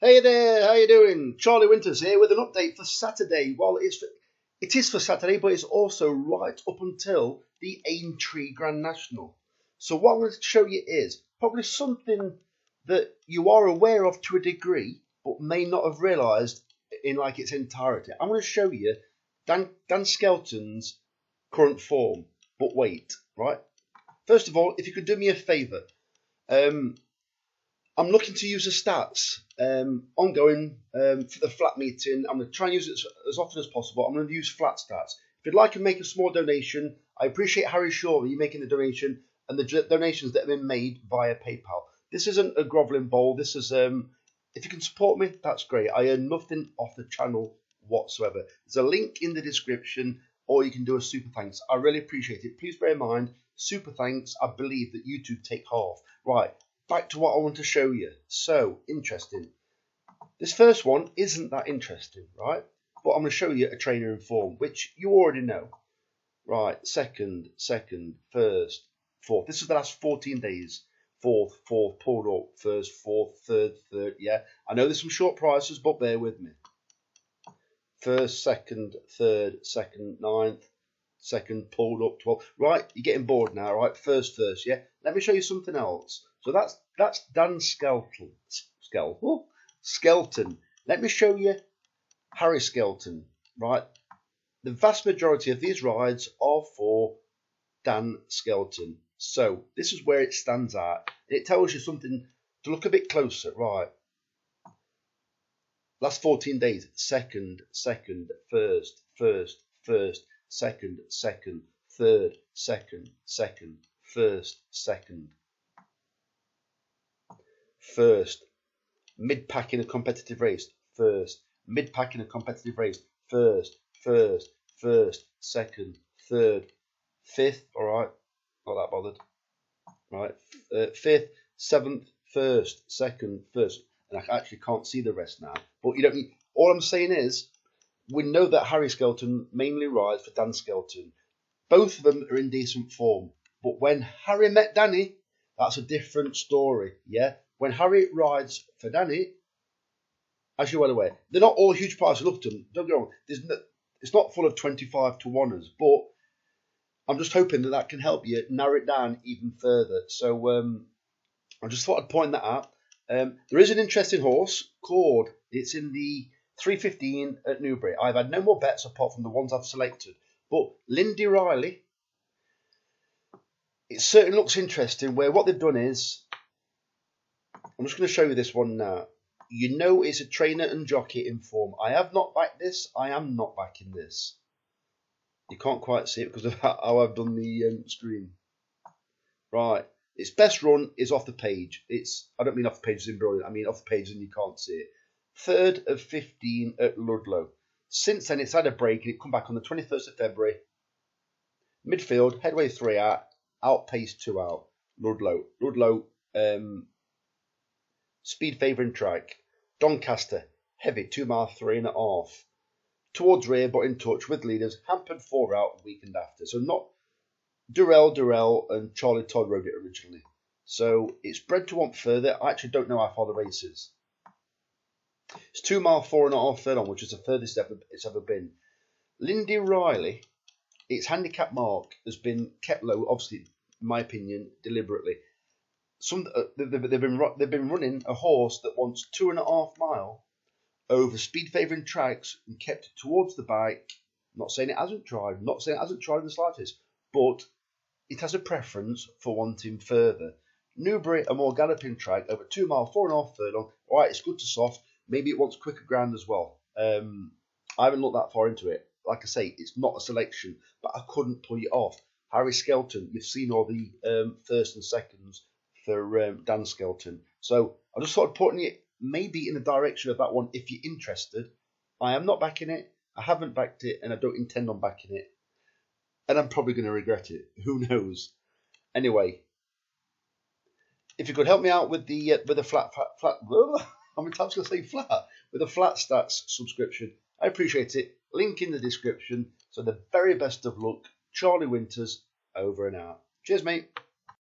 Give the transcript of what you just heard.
Hey there, how you doing? Charlie Winters here with an update for Saturday. Well, it is for Saturday, but it's also right up until the Aintree Grand National. So what I'm going to show you is probably something that you are aware of to a degree, but may not have realised in like its entirety. I'm going to show you Dan Skelton's current form. But wait, right? First of all, if you could do me a favour, I'm looking to use the stats ongoing for the flat meeting. I'm going to try and use it as often as possible. I'm going to use flat stats. If you'd like to make a small donation, I appreciate Harry Shaw, you making the donation and the donations that have been made via PayPal. This isn't a grovelling bowl. This is, if you can support me, that's great. I earn nothing off the channel whatsoever. There's a link in the description, or you can do a super thanks. I really appreciate it. Please bear in mind, super thanks, I believe that YouTube take half. Right. Back to what I want to show you. So, interesting. This first one isn't that interesting, right? But I'm going to show you a trainer in form, which you already know. Right, second, first, fourth. This is the last 14 days. Fourth, pulled up, first, fourth, third, yeah. I know there's some short prices, but bear with me. First, second, third, second, ninth, second, pulled up, 12. Right, you're getting bored now, right? First, yeah. Let me show you something else. So that's Dan Skelton. Let me show you Harry Skelton, right? The vast majority of these rides are for Dan Skelton. So this is where it stands out. It tells you something to look a bit closer, right? Last 14 days, second, first, second, third, first, first, mid-pack in a competitive race, first, mid-pack in a competitive race, first, second, third, fifth, all right, not that bothered, right, fifth, seventh, first, second, first, and I actually can't see the rest now, but you don't need, all I'm saying is, we know that Harry Skelton mainly rides for Dan Skelton. Both of them are in decent form, but when Harry met Danny, that's a different story, yeah? When Harry rides for Danny, as you're well aware, they're not all huge prices. Look at them. Don't get me wrong. It's not full of 25 to 1ers, but I'm just hoping that can help you narrow it down even further. So I just thought I'd point that out. There is an interesting horse called, it's in the 315 at Newbury. I've had no more bets apart from the ones I've selected. But Lindy Riley, it certainly looks interesting where what they've done is, I'm just going to show you this one now. You know it's a trainer and jockey in form. I have not backed this. I am not backing this. You can't quite see it because of how I've done the screen. Right. Its best run is off the page. I don't mean off the page as in brilliant. I mean off the page and you can't see it. 3rd of 15 at Ludlow. Since then it's had a break and it come back on the 21st of February. Midfield, headway 3 out, outpace 2 out. Ludlow, speed favouring track. Doncaster, heavy, 2 mile, 3.5. Towards rear, but in touch with leaders. Hampered 4 out, weekend after. So not Durrell and Charlie Todd rode it originally. So it's bred to want further. I actually don't know how far the race is. It's 2 mile, 4.5 furlong, which is the furthest it's ever been. Lindy Riley, its handicap mark has been kept low, obviously, in my opinion, deliberately. They've been running a horse that wants 2.5 mile over speed favouring tracks and kept it towards the bike. Not saying it hasn't tried, in the slightest, but it has a preference for wanting further. Newbury, a more galloping track over 2 mile, 4.5 furlong. All right, it's good to soft. Maybe it wants quicker ground as well. I haven't looked that far into it. Like I say, it's not a selection, but I couldn't pull it off. Harry Skelton, you've seen all the first and seconds for Dan Skelton. So I just thought putting it maybe in the direction of that one if you're interested. I am not backing it. I haven't backed it, and I don't intend on backing it. And I'm probably going to regret it. Who knows? Anyway, if you could help me out with the flat. How many times can I say flat? With a flat stats subscription, I appreciate it. Link in the description. So the very best of luck. Charlie Winters, over and out. Cheers, mate.